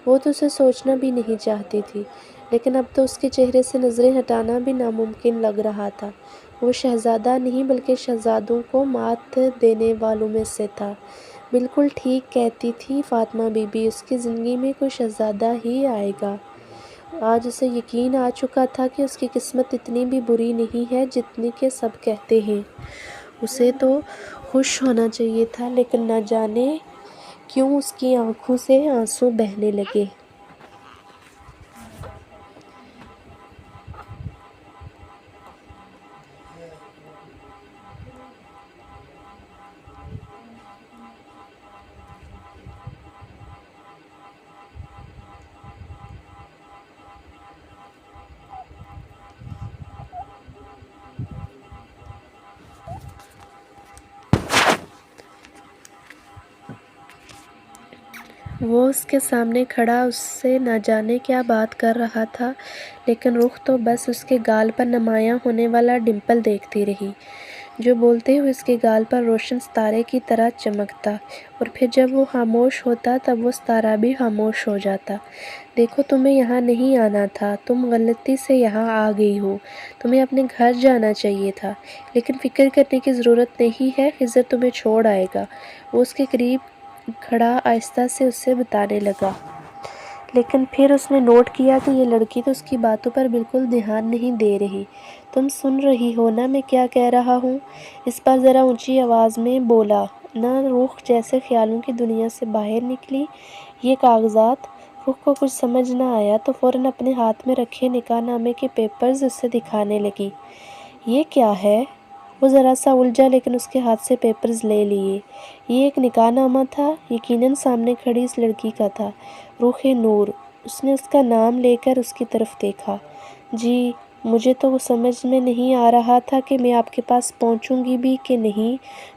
وہ تو اسے سوچنا بھی نہیں چاہتی تھی، لیکن اب تو اس کے چہرے سے نظریں ہٹانا بھی ناممکن لگ رہا تھا۔ وہ شہزادہ نہیں بلکہ شہزادوں کو مات دینے والوں میں سے تھا۔ بالکل ٹھیک کہتی تھی فاطمہ بی بی، اس کی زندگی میں کوئی شہزادہ ہی آئے گا۔ آج اسے یقین آ چکا تھا کہ اس کی قسمت اتنی بھی بری نہیں ہے جتنی کہ سب کہتے ہیں۔ اسے تو خوش ہونا چاہیے تھا، لیکن نہ جانے کیوں اس کی آنکھوں سے آنسو بہنے لگے۔ وہ اس کے سامنے کھڑا اس سے نہ جانے کیا بات کر رہا تھا، لیکن رخ تو بس اس کے گال پر نمایاں ہونے والا ڈمپل دیکھتی رہی، جو بولتے ہوئے اس کے گال پر روشن ستارے کی طرح چمکتا، اور پھر جب وہ خاموش ہوتا تب وہ ستارہ بھی خاموش ہو جاتا۔ دیکھو، تمہیں یہاں نہیں آنا تھا، تم غلطی سے یہاں آ گئی ہو، تمہیں اپنے گھر جانا چاہیے تھا، لیکن فکر کرنے کی ضرورت نہیں ہے، خضر تمہیں چھوڑ آئے گا۔ وہ اس کے قریب کھڑا آہستہ سے اسے بتانے لگا، لیکن پھر اس نے نوٹ کیا کہ یہ لڑکی تو اس کی باتوں پر بالکل دھیان نہیں دے رہی۔ تم سن رہی ہو نا میں کیا کہہ رہا ہوں؟ اس بار ذرا اونچی آواز میں بولا نا۔ رخ جیسے خیالوں کی دنیا سے باہر نکلی۔ یہ کاغذات؟ رخ کو کچھ سمجھ نہ آیا تو فوراً اپنے ہاتھ میں رکھے نکاح نامے کے پیپرز اسے دکھانے لگی۔ یہ کیا ہے؟ وہ ذرا سا الجھا، لیکن اس کے ہاتھ سے پیپرز لے لیے۔ یہ ایک نکاح نامہ تھا، یقیناً سامنے کھڑی اس لڑکی کا تھا، رخ نور۔ اس نے اس کا نام لے کر اس کی طرف دیکھا۔ جی، مجھے تو سمجھ میں نہیں آ رہا تھا کہ میں آپ کے پاس پہنچوں گی بھی کہ نہیں،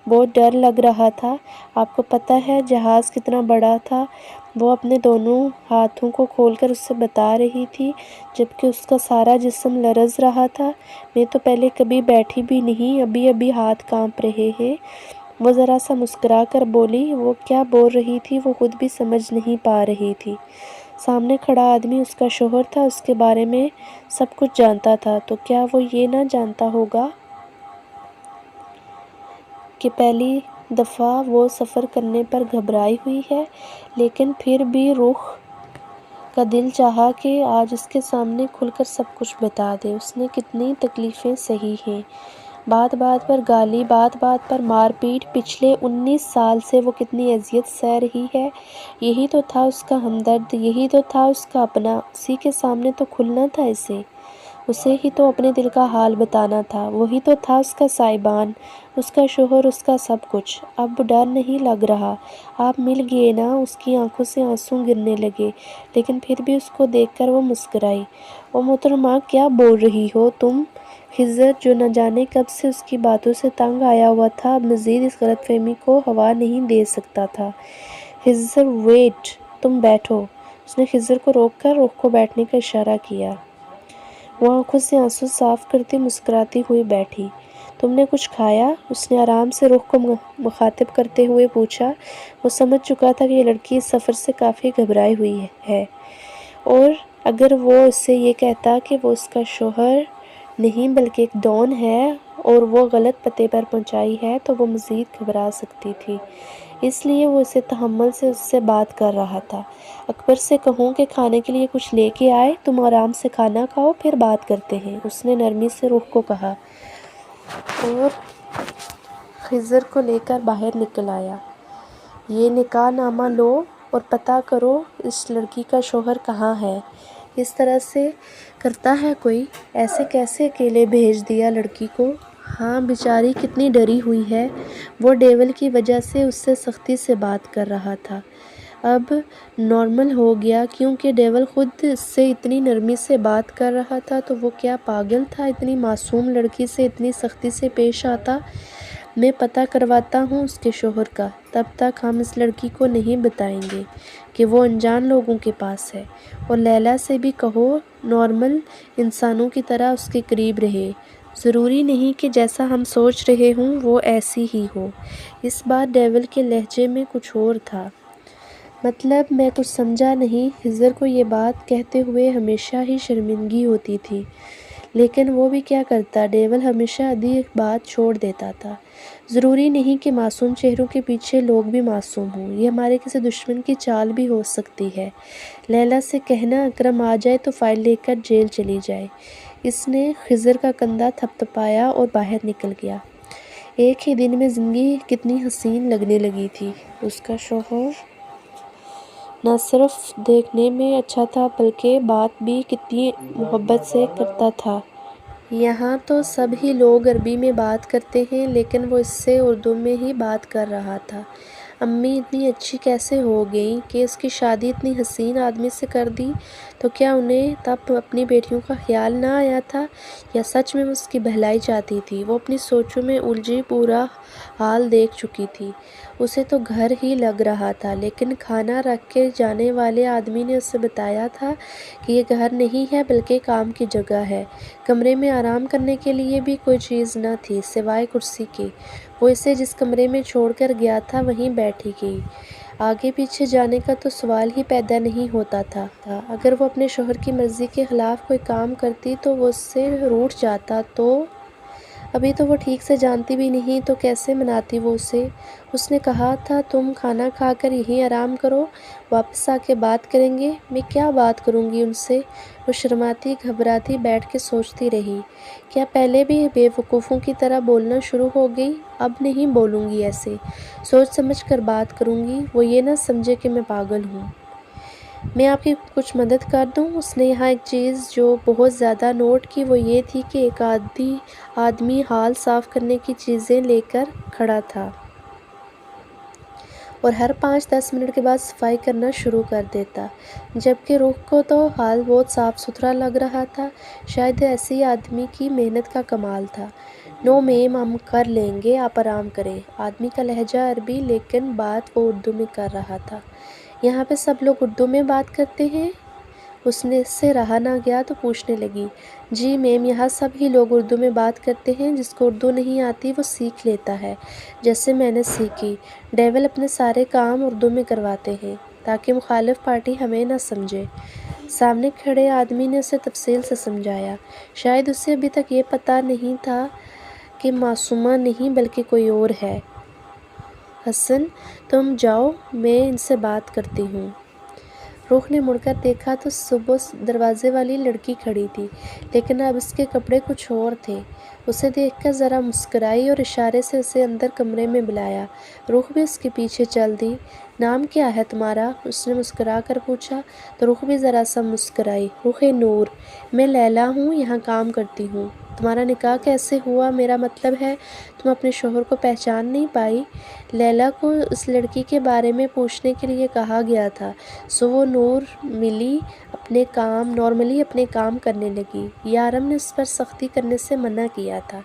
بہت ڈر لگ رہا تھا۔ آپ کو پتہ ہے جہاز کتنا بڑا تھا؟ وہ اپنے دونوں ہاتھوں کو کھول کر اسے بتا رہی تھی، جبکہ اس کا سارا جسم لرز رہا تھا۔ میں تو پہلے کبھی بیٹھی بھی نہیں، ابھی ابھی ہاتھ کانپ رہے ہیں۔ وہ ذرا سا مسکرا کر بولی۔ وہ کیا بول رہی تھی وہ خود بھی سمجھ نہیں پا رہی تھی۔ سامنے کھڑا آدمی اس کا شوہر تھا، اس کے بارے میں سب کچھ جانتا تھا، تو کیا وہ یہ نہ جانتا ہوگا کہ پہلی دفعہ وہ سفر کرنے پر گھبرائی ہوئی ہے؟ لیکن پھر بھی رخ کا دل چاہا کہ آج اس کے سامنے کھل کر سب کچھ بتا دے۔ اس نے کتنی تکلیفیں سہی ہیں، بات بات پر گالی، بات بات پر مار پیٹ، پچھلے 19 سال سے وہ کتنی اذیت سہ رہی ہے۔ یہی تو تھا اس کا ہمدرد، یہی تو تھا اس کا اپنا، اسی کے سامنے تو کھلنا تھا اسے ہی تو اپنے دل کا حال بتانا تھا۔ وہی تو تھا اس کا سائبان، اس کا شوہر، اس کا سب کچھ۔ اب ڈر نہیں لگ رہا؟ آپ مل گئے نا؟ اس کی آنکھوں سے آنسو گرنے لگے، لیکن پھر بھی اس کو دیکھ کر وہ مسکرائی۔ او محترمہ، کیا بول رہی ہو تم؟ خضر، جو نہ جانے کب سے اس کی باتوں سے تنگ آیا ہوا تھا، اب مزید اس غلط فہمی کو ہوا نہیں دے سکتا تھا۔ خضر، ویٹ، تم بیٹھو۔ اس نے خضر کو روک کر رخ کو بیٹھنے کا اشارہ کیا۔ وہ آنکھوں سے آنسو صاف کرتی مسکراتی ہوئی بیٹھی۔ تم نے کچھ کھایا؟ اس نے آرام سے رخ کو مخاطب کرتے ہوئے پوچھا۔ وہ سمجھ چکا تھا کہ یہ لڑکی اس سفر سے کافی گھبرائی ہوئی ہے، اور اگر وہ اس سے یہ کہتا کہ وہ اس کا شوہر نہیں بلکہ ایک ڈان ہے اور وہ غلط پتے پر پہنچائی ہے تو وہ مزید گھبرا سکتی تھی۔ اس لیے وہ اسے تحمل سے اس سے بات کر رہا تھا۔ اکبر سے کہوں کہ کھانے کے لیے کچھ لے کے آئے؟ تم آرام سے کھانا کھاؤ، پھر بات کرتے ہیں، اس نے نرمی سے رخ کو کہا، اور خضر کو لے کر باہر نکل آیا۔ یہ نکاح نامہ لو اور پتہ کرو اس لڑکی کا شوہر کہاں ہے۔ اس طرح سے کرتا ہے کوئی؟ ایسے کیسے اکیلے بھیج دیا لڑکی کو؟ ہاں، بیچاری کتنی ڈری ہوئی ہے۔ وہ ڈیول کی وجہ سے اس سے سختی سے بات کر رہا تھا، اب نارمل ہو گیا کیونکہ ڈیول خود اس سے اتنی نرمی سے بات کر رہا تھا، تو وہ کیا پاگل تھا اتنی معصوم لڑکی سے اتنی سختی سے پیش آتا؟ میں پتہ کرواتا ہوں اس کے شوہر کا، تب تک ہم اس لڑکی کو نہیں بتائیں گے کہ وہ انجان لوگوں کے پاس ہے، اور لیلا سے بھی کہو نارمل انسانوں کی طرح اس کے قریب رہے۔ ضروری نہیں کہ جیسا ہم سوچ رہے ہوں وہ ایسی ہی ہو۔ اس بار ڈیول کے لہجے میں کچھ اور تھا۔ مطلب میں کچھ سمجھا نہیں۔ خضر کو یہ بات کہتے ہوئے ہمیشہ ہی شرمندگی ہوتی تھی، لیکن وہ بھی کیا کرتا، ڈیول ہمیشہ آدھی بات چھوڑ دیتا تھا۔ ضروری نہیں کہ معصوم چہروں کے پیچھے لوگ بھی معصوم ہوں، یہ ہمارے کسی دشمن کی چال بھی ہو سکتی ہے۔ لیلا سے کہنا اکرم آ جائے تو فائل لے کر جیل چلی جائے۔ اس نے خضر کا کندھا تھپتھپایا اور باہر نکل گیا۔ ایک ہی دن میں زندگی کتنی حسین لگنے لگی تھی۔ اس کا شوہر نہ صرف دیکھنے میں اچھا تھا بلکہ بات بھی کتنی محبت سے کرتا تھا۔ یہاں تو سب ہی لوگ عربی میں بات کرتے ہیں لیکن وہ اس سے اردو میں ہی بات کر رہا تھا۔ امی اتنی اچھی کیسے ہو گئیں کہ اس کی شادی اتنی حسین آدمی سے کر دی؟ تو کیا انہیں تب اپنی بیٹیوں کا خیال نہ آیا تھا یا سچ میں وہ اس کی بھلائی چاہتی تھی؟ وہ اپنی سوچوں میں الجھی پورا حال دیکھ چکی تھی۔ اسے تو گھر ہی لگ رہا تھا لیکن کھانا رکھ کے جانے والے آدمی نے اسے بتایا تھا کہ یہ گھر نہیں ہے بلکہ کام کی جگہ ہے۔ کمرے میں آرام کرنے کے لیے بھی کوئی چیز نہ تھی سوائے کرسی کے۔ وہ اسے جس کمرے میں چھوڑ کر گیا تھا وہیں بیٹھی گئی۔ آگے پیچھے جانے کا تو سوال ہی پیدا نہیں ہوتا تھا۔ اگر وہ اپنے شوہر کی مرضی کے خلاف کوئی کام کرتی تو وہ اس سے روٹھ جاتا تو ابھی تو وہ ٹھیک سے جانتی بھی نہیں تو کیسے مناتی وہ اسے؟ اس نے کہا تھا تم کھانا کھا کر یہیں آرام کرو، واپس آ کے بات کریں گے۔ میں کیا بات کروں گی ان سے؟ وہ شرماتی گھبراتی بیٹھ کے سوچتی رہی۔ کیا پہلے بھی بے وقوفوں کی طرح بولنا شروع ہو گئی؟ اب نہیں بولوں گی ایسے، سوچ سمجھ کر بات کروں گی، وہ یہ نہ سمجھے کہ میں پاگل ہوں۔ میں آپ کی کچھ مدد کر دوں؟ اس نے یہاں ایک چیز جو بہت زیادہ نوٹ کی وہ یہ تھی کہ ایک آدمی ہال صاف کرنے کی چیزیں لے کر کھڑا تھا اور ہر 5-10 منٹ کے بعد صفائی کرنا شروع کر دیتا، جبکہ روح کو تو حال بہت صاف ستھرا لگ رہا تھا۔ شاید ایسے آدمی کی محنت کا کمال تھا۔ نو میم ہم کر لیں گے، آپ آرام کریں۔ آدمی کا لہجہ عربی لیکن بات وہ اردو میں کر رہا تھا۔ یہاں پہ سب لوگ اردو میں بات کرتے ہیں؟ اس نے اس سے رہا نہ گیا تو پوچھنے لگی۔ جی میم، یہاں سب ہی لوگ اردو میں بات کرتے ہیں، جس کو اردو نہیں آتی وہ سیکھ لیتا ہے، جیسے میں نے سیکھی۔ ڈیول اپنے سارے کام اردو میں کرواتے ہیں تاکہ مخالف پارٹی ہمیں نہ سمجھے۔ سامنے کھڑے آدمی نے اسے تفصیل سے سمجھایا۔ شاید اسے ابھی تک یہ پتہ نہیں تھا کہ معصومہ نہیں بلکہ کوئی اور ہے۔ حسن تم جاؤ، میں ان سے بات کرتی ہوں۔ روح نے مڑ کر دیکھا تو صبح دروازے والی لڑکی کھڑی تھی، لیکن اب اس کے کپڑے کچھ اور تھے۔ اسے دیکھ کر ذرا مسکرائی اور اشارے سے اسے اندر کمرے میں بلایا۔ روح بھی اس کے پیچھے چل دی۔ نام کیا ہے تمہارا؟ اس نے مسکرا کر پوچھا تو روح بھی ذرا سا مسکرائی۔ روح نور، میں لیلا ہوں، یہاں کام کرتی ہوں۔ تمہارا نکاح کیسے ہوا؟ میرا مطلب ہے تم اپنے شوہر کو پہچان نہیں پائی؟ لیلا کو اس لڑکی کے بارے میں پوچھنے کے لیے کہا گیا تھا، سو وہ نارملی اپنے کام کرنے لگی۔ یارم نے اس پر سختی کرنے سے منع کیا تھا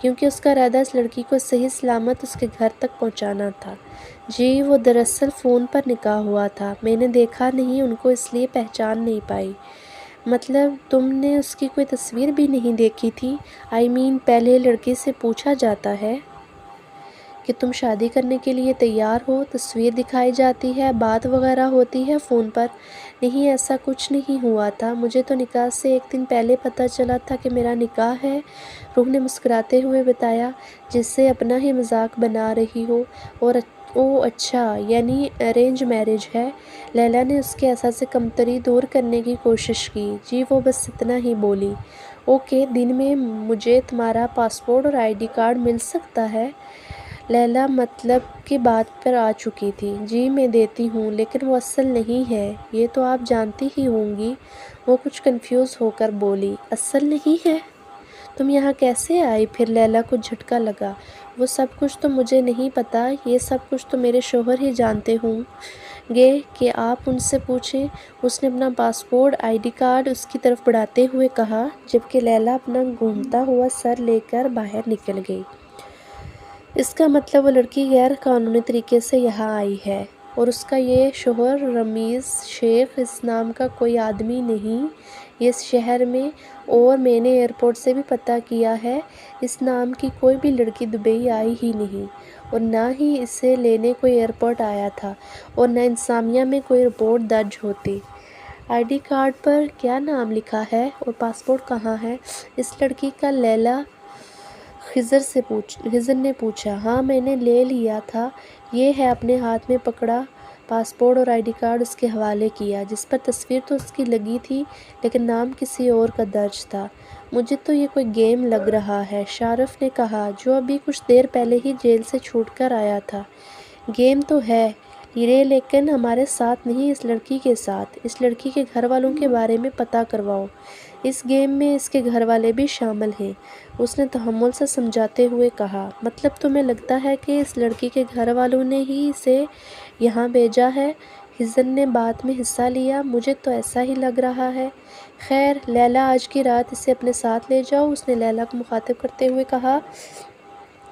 کیونکہ اس کا ارادہ اس لڑکی کو صحیح سلامت اس کے گھر تک پہنچانا تھا۔ جی وہ دراصل فون پر نکاح ہوا تھا، میں نے دیکھا نہیں ان کو اس لیے پہچان نہیں پائی۔ مطلب تم نے اس کی کوئی تصویر بھی نہیں دیکھی تھی؟ پہلے لڑکی سے پوچھا جاتا ہے کہ تم شادی کرنے کے لیے تیار ہو، تصویر دکھائی جاتی ہے، بات وغیرہ ہوتی ہے فون پر۔ نہیں ایسا کچھ نہیں ہوا تھا، مجھے تو نکاح سے ایک دن پہلے پتہ چلا تھا کہ میرا نکاح ہے، روح نے مسکراتے ہوئے بتایا، جسے اپنا ہی مذاق بنا رہی ہو۔ اور اوہ اچھا، یعنی ارینج میرج ہے؟ لیلا نے اس کے احساس کمتری دور کرنے کی کوشش کی۔ جی وہ بس اتنا ہی بولی۔ اوکے، دن میں مجھے تمہارا پاسپورٹ اور ID کارڈ مل سکتا ہے؟ لیلا مطلب کی بات پر آ چکی تھی۔ جی میں دیتی ہوں، لیکن وہ اصل نہیں ہے، یہ تو آپ جانتی ہی ہوں گی۔ وہ کچھ کنفیوز ہو کر بولی۔ اصل نہیں ہے؟ تم یہاں کیسے آئی؟ پھر لیلا کو جھٹکا لگا۔ وہ سب کچھ تو مجھے نہیں پتا، یہ سب کچھ تو میرے شوہر ہی جانتے ہوں گے کہ آپ ان سے پوچھیں۔ اس نے اپنا پاسپورٹ ID کارڈ اس کی طرف بڑھاتے ہوئے کہا، جبکہ لیلا اپنا گھومتا ہوا سر لے کر باہر نکل گئی۔ اس کا مطلب وہ لڑکی غیر قانونی طریقے سے یہاں آئی ہے اور اس کا یہ شوہر رمیز شیخ اس نام کا کوئی آدمی نہیں یہ اس شہر میں، اور میں نے ایئرپورٹ سے بھی پتہ کیا ہے، اس نام کی کوئی بھی لڑکی دبئی آئی ہی نہیں، اور نہ ہی اسے لینے کوئی ایئرپورٹ آیا تھا، اور نہ انتظامیہ میں کوئی رپورٹ درج ہوتی۔ آئی ڈی کارڈ پر کیا نام لکھا ہے اور پاسپورٹ کہاں ہے؟ اس لڑکی کا لیلا خضر نے پوچھا۔ ہاں میں نے لے لیا تھا، یہ ہے۔ اپنے ہاتھ میں پکڑا پاسپورٹ اور آئی ڈی کارڈ اس کے حوالے کیا، جس پر تصویر تو اس کی لگی تھی لیکن نام کسی اور کا درج تھا۔ مجھے تو یہ کوئی گیم لگ رہا ہے، شارف نے کہا، جو ابھی کچھ دیر پہلے ہی جیل سے چھوٹ کر آیا تھا۔ گیم تو ہے یہ، لیکن ہمارے ساتھ نہیں، اس لڑکی کے ساتھ۔ اس لڑکی کے گھر والوں کے بارے میں پتہ کرواؤ، اس گیم میں اس کے گھر والے بھی شامل ہیں، اس نے تحمل سے سمجھاتے ہوئے کہا۔ مطلب تمہیں لگتا ہے کہ اس لڑکی کے گھر والوں نے ہی اسے یہاں بھیجا ہے؟ خضر نے بات میں حصہ لیا۔ مجھے تو ایسا ہی لگ رہا ہے۔ خیر لیلا، آج کی رات اسے اپنے ساتھ لے جاؤ، اس نے لیلا کو مخاطب کرتے ہوئے کہا۔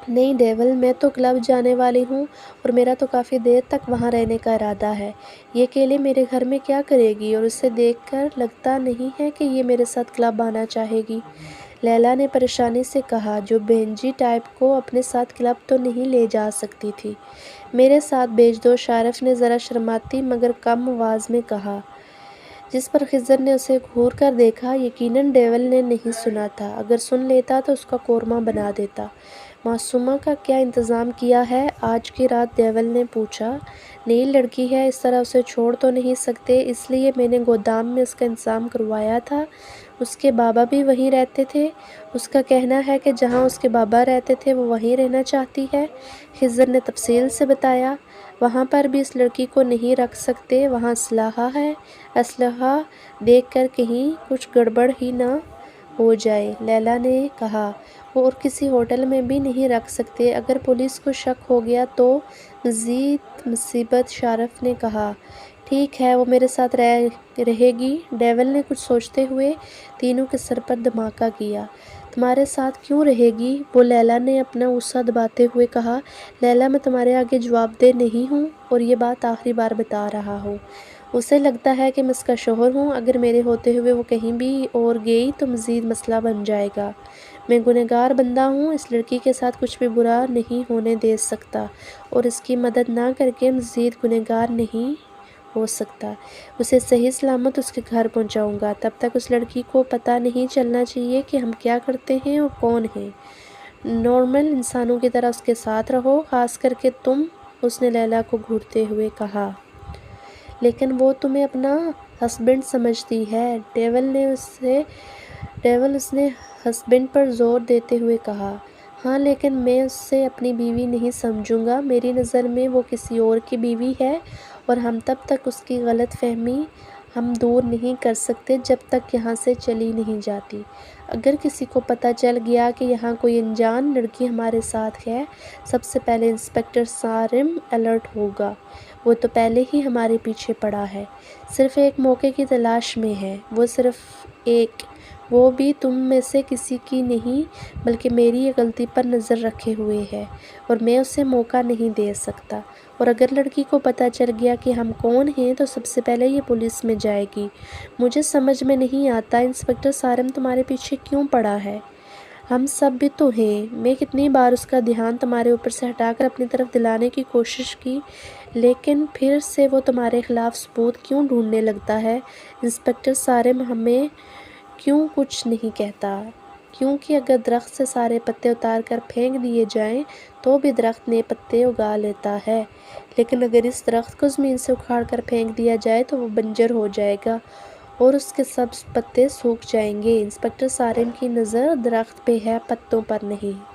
نہیں ڈیول، میں تو کلب جانے والی ہوں اور میرا تو کافی دیر تک وہاں رہنے کا ارادہ ہے۔ یہ اکیلے میرے گھر میں کیا کرے گی؟ اور اسے دیکھ کر لگتا نہیں ہے کہ یہ میرے ساتھ کلب آنا چاہے گی، لیلا نے پریشانی سے کہا، جو بہنجی ٹائپ کو اپنے ساتھ کلب تو نہیں لے جا سکتی تھی۔ میرے ساتھ بھیج دو، شارف نے ذرا شرماتی مگر کم آواز میں کہا، جس پر خضر نے اسے گھور کر دیکھا۔ یقیناً ڈیول نے نہیں سنا تھا، اگر سن لیتا تو اس کا قورمہ بنا دیتا۔ معصومہ کا کیا انتظام کیا ہے آج کی رات؟ ڈیول نے پوچھا۔ نئی لڑکی ہے، اس طرح اسے چھوڑ تو نہیں سکتے، اس لیے میں نے گودام میں اس کا انتظام کروایا تھا۔ اس کے بابا بھی وہیں رہتے تھے، اس کا کہنا ہے کہ جہاں اس کے بابا رہتے تھے وہ وہیں رہنا چاہتی ہے، خضر نے تفصیل سے بتایا۔ وہاں پر بھی اس لڑکی کو نہیں رکھ سکتے، وہاں اسلحہ ہے، اسلحہ دیکھ کر کہیں کچھ گڑبڑ ہی نہ ہو جائے، لیلا نے کہا۔ اور کسی ہوٹل میں بھی نہیں رکھ سکتے، اگر پولیس کو شک ہو گیا تو مزید مصیبت، شارف نے کہا۔ ٹھیک ہے، وہ میرے ساتھ رہے گی، ڈیول نے کچھ سوچتے ہوئے تینوں کے سر پر دھماکہ کیا۔ تمہارے ساتھ کیوں رہے گی؟ وہ لیلا نے اپنا غصہ دباتے ہوئے کہا۔ لیلا، میں تمہارے آگے جواب دہ نہیں ہوں اور یہ بات آخری بار بتا رہا ہوں۔ اسے لگتا ہے کہ میں اس کا شوہر ہوں، اگر میرے ہوتے ہوئے وہ کہیں بھی اور گئی تو مزید مسئلہ بن جائے گا۔ میں گنہگار بندہ ہوں، اس لڑکی کے ساتھ کچھ بھی برا نہیں ہونے دے سکتا اور اس کی مدد نہ کر کے مزید گنہگار نہیں ہو سکتا۔ اسے صحیح سلامت اس کے گھر پہنچاؤں گا، تب تک اس لڑکی کو پتہ نہیں چلنا چاہیے کہ ہم کیا کرتے ہیں اور کون ہیں۔ نارمل انسانوں کی طرح اس کے ساتھ رہو، خاص کر کے تم، اس نے لیلا کو گھورتے ہوئے کہا۔ لیکن وہ تمہیں اپنا ہسبینڈ سمجھتی ہے، ڈیول اس نے ہسبینڈ پر زور دیتے ہوئے کہا۔ ہاں لیکن میں اسے اپنی بیوی نہیں سمجھوں گا، میری نظر میں وہ کسی اور کی بیوی ہے اور ہم تب تک اس کی غلط فہمی ہم دور نہیں کر سکتے جب تک یہاں سے چلی نہیں جاتی۔ اگر کسی کو پتہ چل گیا کہ یہاں کوئی انجان لڑکی ہمارے ساتھ ہے، سب سے پہلے انسپکٹر سارم الرٹ ہوگا، وہ تو پہلے ہی ہمارے پیچھے پڑا ہے، صرف ایک موقع کی تلاش میں ہے، وہ صرف ایک، وہ بھی تم میں سے کسی کی نہیں بلکہ میری غلطی پر نظر رکھے ہوئے ہے اور میں اسے موقع نہیں دے سکتا، اور اگر لڑکی کو پتہ چل گیا کہ ہم کون ہیں تو سب سے پہلے یہ پولیس میں جائے گی۔ مجھے سمجھ میں نہیں آتا انسپکٹر سارم تمہارے پیچھے کیوں پڑا ہے؟ ہم سب بھی تو ہیں، میں کتنی بار اس کا دھیان تمہارے اوپر سے ہٹا کر اپنی طرف دلانے کی کوشش کی، لیکن پھر سے وہ تمہارے خلاف ثبوت کیوں ڈھونڈنے لگتا ہے؟ انسپکٹر سارم ہمیں کیوں کچھ نہیں کہتا؟ کیونکہ اگر درخت سے سارے پتے اتار کر پھینک دیے جائیں تو بھی درخت نئے پتے اگا لیتا ہے، لیکن اگر اس درخت کو زمین سے اکھاڑ کر پھینک دیا جائے تو وہ بنجر ہو جائے گا اور اس کے سبز پتے سوکھ جائیں گے۔ انسپکٹر سارم کی نظر درخت پہ ہے، پتوں پر نہیں۔